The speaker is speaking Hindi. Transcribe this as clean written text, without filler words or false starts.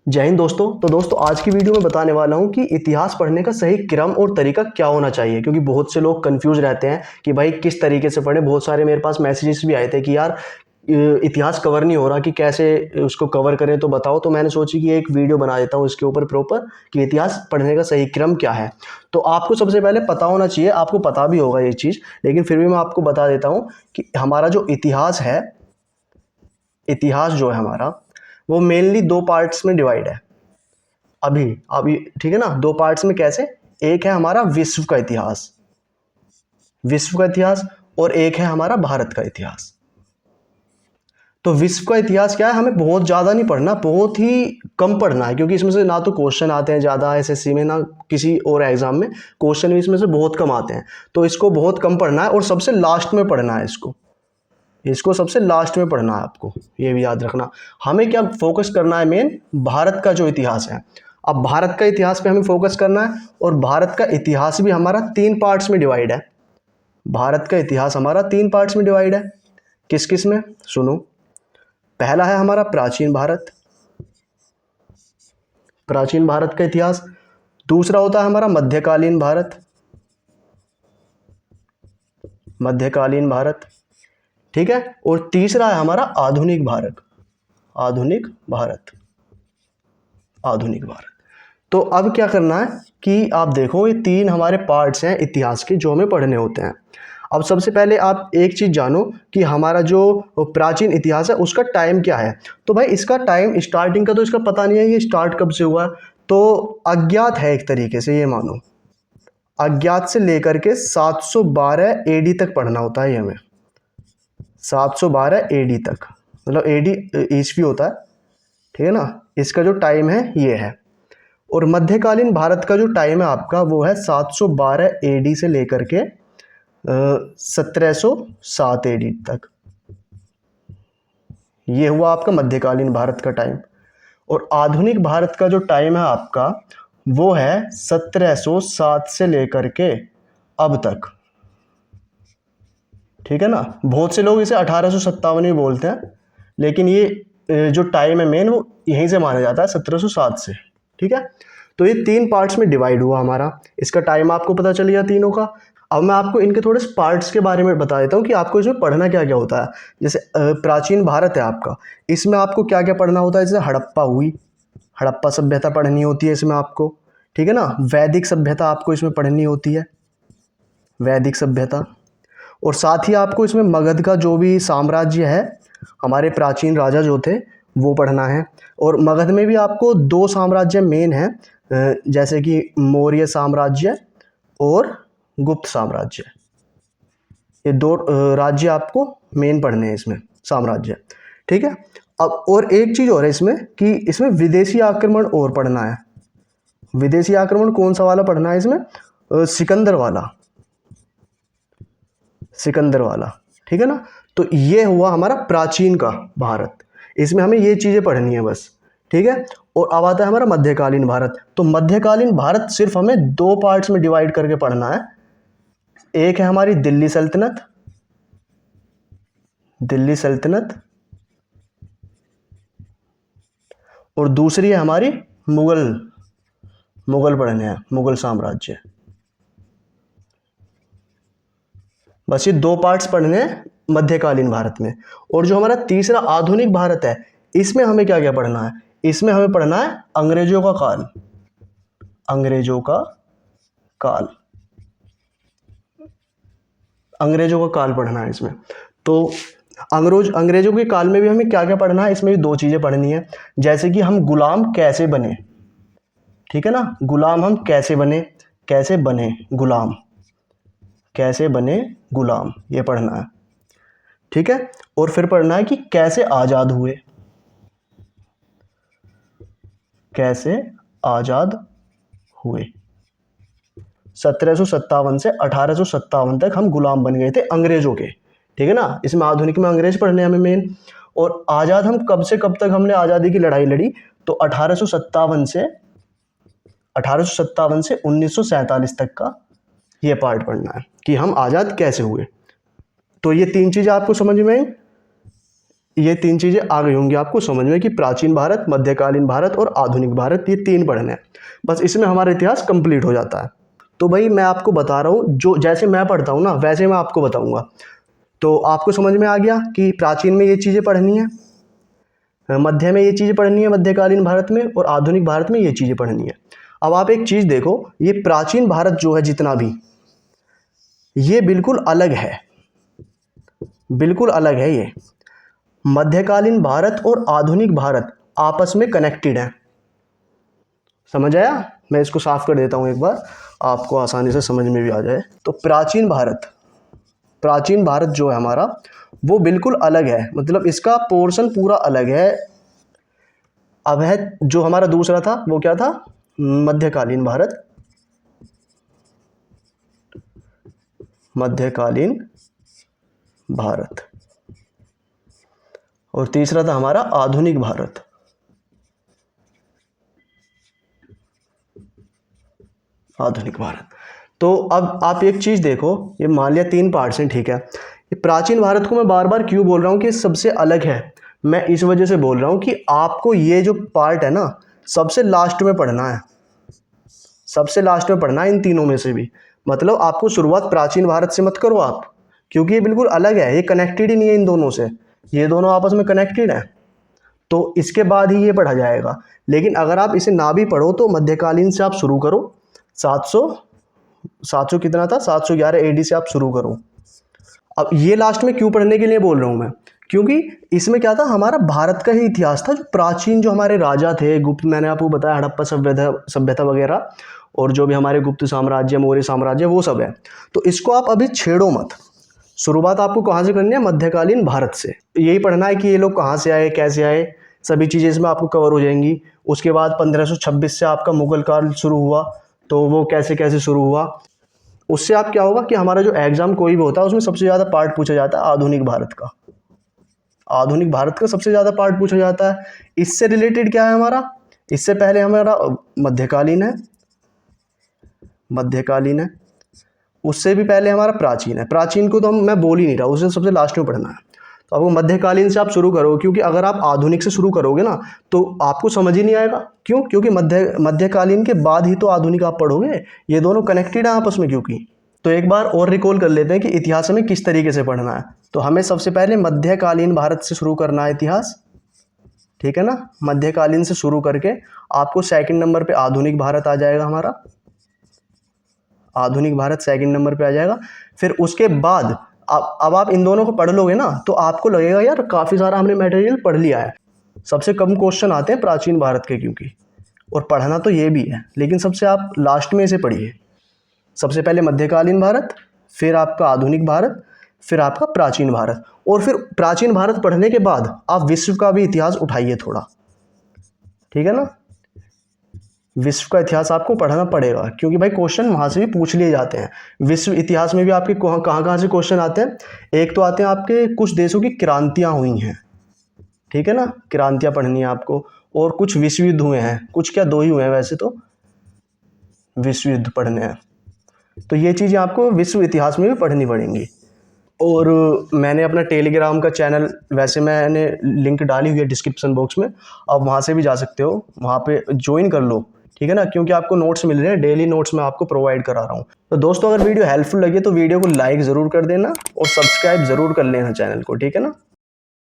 जय हिंद दोस्तों। तो दोस्तों आज की वीडियो में बताने वाला हूं कि इतिहास पढ़ने का सही क्रम और तरीका क्या होना चाहिए, क्योंकि बहुत से लोग कंफ्यूज रहते हैं कि भाई किस तरीके से पढ़ें। बहुत सारे मेरे पास मैसेजेस भी आए थे कि यार इतिहास कवर नहीं हो रहा, कि कैसे उसको कवर करें तो बताओ। तो मैंने सोची कि एक वीडियो बना देता हूं इसके ऊपर प्रॉपर कि इतिहास पढ़ने का सही क्रम क्या है। तो आपको सबसे पहले पता होना चाहिए, आपको पता भी होगा ये चीज़, लेकिन फिर भी मैं आपको बता देता हूँ कि हमारा जो इतिहास है, इतिहास जो है हमारा, वो मेनली दो पार्ट्स में डिवाइड है। अभी ठीक है ना, दो पार्ट्स में। कैसे? एक है हमारा विश्व का इतिहास, विश्व का इतिहास, और एक है हमारा भारत का इतिहास। तो विश्व का इतिहास क्या है, हमें बहुत ज़्यादा नहीं पढ़ना, बहुत ही कम पढ़ना है, क्योंकि इसमें से ना तो क्वेश्चन आते हैं ज़्यादा एसएससी में, ना किसी और एग्जाम में क्वेश्चन भी इसमें से बहुत कम आते हैं। तो इसको बहुत कम पढ़ना है और सबसे लास्ट में पढ़ना है इसको सबसे लास्ट में पढ़ना है आपको, ये भी याद रखना। हमें क्या फोकस करना है, मेन भारत का जो इतिहास है। अब भारत का इतिहास पे हमें फोकस करना है, और भारत का इतिहास भी हमारा 3 पार्ट्स में डिवाइड है। भारत का इतिहास हमारा 3 पार्ट्स में डिवाइड है। किस किस में? सुनो। पहला है हमारा प्राचीन भारत, प्राचीन भारत का इतिहास। दूसरा होता है हमारा मध्यकालीन भारत, मध्यकालीन भारत, ठीक है। और तीसरा है हमारा आधुनिक भारत, आधुनिक भारत, आधुनिक भारत। तो अब क्या करना है कि आप देखो, ये 3 हमारे पार्ट्स हैं इतिहास के जो हमें पढ़ने होते हैं। अब सबसे पहले आप एक चीज़ जानो कि हमारा जो प्राचीन इतिहास है उसका टाइम क्या है। तो भाई इसका टाइम स्टार्टिंग का तो इसका पता नहीं है, ये स्टार्ट कब से हुआ, तो अज्ञात है एक तरीके से, ये मानो अज्ञात से लेकर के 712 एडी तक पढ़ना होता है ये हमें। 712 एडी तक, मतलब एडी ईस्वी होता है, ठीक है ना। इसका जो टाइम है ये है। और मध्यकालीन भारत का जो टाइम है आपका, वो है 712 एडी से लेकर के 1707 एडी तक। ये हुआ आपका मध्यकालीन भारत का टाइम। और आधुनिक भारत का जो टाइम है आपका, वो है 1707 से लेकर के अब तक, ठीक है ना। बहुत से लोग इसे 1857 भी बोलते हैं, लेकिन ये जो टाइम है मेन, वो यहीं से माना जाता है 1707 से, ठीक है। तो ये 3 पार्ट्स में डिवाइड हुआ हमारा, इसका टाइम आपको पता चल गया तीनों का। अब मैं आपको इनके थोड़े पार्ट्स के बारे में बता देता हूँ कि आपको इसमें पढ़ना क्या क्या होता है। जैसे प्राचीन भारत है आपका, इसमें आपको क्या क्या पढ़ना होता है। जैसे हड़प्पा हुई, हड़प्पा सभ्यता पढ़नी होती है इसमें आपको, ठीक है ना। वैदिक सभ्यता आपको इसमें पढ़नी होती है, वैदिक सभ्यता। और साथ ही आपको इसमें मगध का जो भी साम्राज्य है, हमारे प्राचीन राजा जो थे, वो पढ़ना है। और मगध में भी आपको 2 साम्राज्य मेन हैं, जैसे कि मौर्य साम्राज्य और गुप्त साम्राज्य। ये 2 राज्य आपको मेन पढ़ने हैं इसमें, साम्राज्य, ठीक है। अब और एक चीज़ और है इसमें कि इसमें विदेशी आक्रमण और पढ़ना है। विदेशी आक्रमण कौन सा वाला पढ़ना है इसमें? सिकंदर वाला, सिकंदर वाला, ठीक है ना। तो ये हुआ हमारा प्राचीन का भारत, इसमें हमें ये चीज़ें पढ़नी है बस, ठीक है। और अब आता है हमारा मध्यकालीन भारत। तो मध्यकालीन भारत सिर्फ हमें 2 पार्ट्स में डिवाइड करके पढ़ना है। एक है हमारी दिल्ली सल्तनत, दिल्ली सल्तनत, और दूसरी है हमारी मुगल, मुगल पढ़ने हैं, मुगल साम्राज्य। बस ये 2 पार्ट्स पढ़ने हैं मध्यकालीन भारत में। और जो हमारा तीसरा आधुनिक भारत है, इसमें हमें क्या क्या पढ़ना है? इसमें हमें पढ़ना है अंग्रेजों का काल, अंग्रेजों का काल, अंग्रेजों का काल पढ़ना है इसमें। तो अंग्रेजों के काल में भी हमें क्या क्या पढ़ना है? इसमें भी 2 चीज़ें पढ़नी है। जैसे कि हम गुलाम कैसे बने, ठीक है ना। गुलाम हम कैसे बने, कैसे बने गुलाम, कैसे बने गुलाम, ये पढ़ना है, ठीक है। और फिर पढ़ना है कि कैसे आज़ाद हुए, कैसे आज़ाद हुए। 1757 से 1857 तक हम गुलाम बन गए थे अंग्रेजों के, ठीक है ना। इसमें आधुनिक में अंग्रेज पढ़ने हमें मेन। और आज़ाद हम कब से कब तक हमने आज़ादी की लड़ाई लड़ी, तो 1857 से 1947 तक का ये पार्ट पढ़ना है कि हम आज़ाद कैसे हुए। तो ये 3 चीज़ें आपको समझ में आई। ये 3 चीज़ें आ गई होंगी आपको समझ में कि प्राचीन भारत, मध्यकालीन भारत और आधुनिक भारत, ये 3 पढ़ने हैं। बस इसमें हमारा इतिहास कंप्लीट हो जाता है। तो भाई मैं आपको बता रहा हूँ, जो जैसे मैं पढ़ता हूँ ना वैसे मैं आपको बताऊँगा। तो आपको समझ में आ गया कि प्राचीन में ये चीज़ें पढ़नी है, मध्य में ये चीज़ें पढ़नी है मध्यकालीन भारत में, और आधुनिक भारत में ये चीज़ें पढ़नी है। अब आप एक चीज़ देखो, ये प्राचीन भारत जो है जितना भी, ये बिल्कुल अलग है, बिल्कुल अलग है ये। मध्यकालीन भारत और आधुनिक भारत आपस में कनेक्टेड हैं। समझ आया? मैं इसको साफ कर देता हूँ एक बार, आपको आसानी से समझ में भी आ जाए। तो प्राचीन भारत जो है हमारा, वो बिल्कुल अलग है, मतलब इसका पोर्शन पूरा अलग है। अब है जो हमारा दूसरा था वो क्या था? मध्यकालीन भारत, मध्यकालीन भारत। और तीसरा था हमारा आधुनिक भारत। आधुनिक भारत। तो अब आप एक चीज़ देखो, ये मान लिया 3 पार्ट्स हैं, ठीक है। ये प्राचीन भारत को मैं बार बार क्यों बोल रहा हूँ कि सबसे अलग है? मैं इस वजह से बोल रहा हूँ कि आपको ये जो पार्ट है ना, सबसे लास्ट में पढ़ना है, सबसे लास्ट में पढ़ना है इन तीनों में से भी। मतलब आपको शुरुआत प्राचीन भारत से मत करो आप, क्योंकि ये बिल्कुल अलग है, ये कनेक्टेड ही नहीं है इन दोनों से, ये दोनों आपस में कनेक्टेड हैं। तो इसके बाद ही ये पढ़ा जाएगा। लेकिन अगर आप इसे ना भी पढ़ो तो मध्यकालीन से आप शुरू करो, 700 कितना था, 711 AD से आप शुरू करो। अब ये लास्ट में क्यों पढ़ने के लिए बोल रहा हूँ मैं? क्योंकि इसमें क्या था, हमारा भारत का ही इतिहास था, जो प्राचीन जो हमारे राजा थे, गुप्त, मैंने आपको बताया हड़प्पा सभ्यता वगैरह, और जो भी हमारे गुप्त साम्राज्य, मौर्य साम्राज्य, वो सब है। तो इसको आप अभी छेड़ो मत। शुरुआत आपको कहाँ से करनी है? मध्यकालीन भारत से। यही पढ़ना है कि ये लोग कहाँ से आए, कैसे आए, सभी चीज़ें इसमें आपको कवर हो जाएंगी। उसके बाद 1526 से आपका मुगल काल शुरू हुआ, तो वो कैसे कैसे शुरू हुआ। उससे आप क्या होगा कि हमारा जो एग्ज़ाम कोई भी होता है उसमें सबसे ज़्यादा पार्ट पूछा जाता है आधुनिक भारत का। आधुनिक भारत का सबसे ज़्यादा पार्ट पूछा जाता है। इससे रिलेटेड क्या है हमारा? इससे पहले हमारा मध्यकालीन है, मध्यकालीन है। उससे भी पहले हमारा प्राचीन है। प्राचीन को तो मैं बोल ही नहीं रहा, उसे सबसे लास्ट में पढ़ना है। तो आपको मध्यकालीन से आप शुरू करो, क्योंकि अगर आप आधुनिक से शुरू करोगे ना तो आपको समझ ही नहीं आएगा। क्यों? क्योंकि मध्यकालीन के बाद ही तो आधुनिक आप पढ़ोगे, ये दोनों कनेक्टेड हैं आपस में। क्योंकि तो एक बार और रिकॉल कर लेते हैं कि इतिहास हमें किस तरीके से पढ़ना है। तो हमें सबसे पहले मध्यकालीन भारत से शुरू करना है इतिहास, ठीक है ना। मध्यकालीन से शुरू करके आपको सेकंड नंबर पे आधुनिक भारत आ जाएगा हमारा, आधुनिक भारत सेकंड नंबर पे आ जाएगा। फिर उसके बाद अब आप इन दोनों को पढ़ लोगे ना तो आपको लगेगा यार काफ़ी सारा हमने मटेरियल पढ़ लिया है। सबसे कम क्वेश्चन आते हैं प्राचीन भारत के, क्योंकि और पढ़ना तो ये भी है, लेकिन सबसे आप लास्ट में इसे पढ़िए। सबसे पहले मध्यकालीन भारत, फिर आपका आधुनिक भारत, फिर आपका प्राचीन भारत। और फिर प्राचीन भारत पढ़ने के बाद आप विश्व का भी इतिहास उठाइए थोड़ा, ठीक है ना। विश्व का इतिहास आपको पढ़ना पड़ेगा, क्योंकि भाई क्वेश्चन वहाँ से भी पूछ लिए जाते हैं। विश्व इतिहास में भी आपके कहाँ से क्वेश्चन आते हैं? एक तो आते हैं आपके कुछ देशों की क्रांतियाँ हुई हैं, ठीक है ना, क्रांतियाँ पढ़नी है आपको। और कुछ विश्व युद्ध हुए हैं, कुछ क्या 2 ही हुए हैं वैसे तो, विश्व युद्ध पढ़ने हैं। तो ये चीज़ें आपको विश्व इतिहास में भी पढ़नी पड़ेंगी। और मैंने अपना टेलीग्राम का चैनल, वैसे मैंने लिंक डाली हुई है डिस्क्रिप्शन बॉक्स में, आप वहाँ से भी जा सकते हो, वहाँ पे ज्वाइन कर लो, ठीक है ना। क्योंकि आपको नोट्स मिल रहे हैं, डेली नोट्स मैं आपको प्रोवाइड करा रहा हूँ। तो दोस्तों अगर वीडियो हेल्पफुल लगे तो वीडियो को लाइक ज़रूर कर देना और सब्सक्राइब ज़रूर कर लेना चैनल को, ठीक है ना।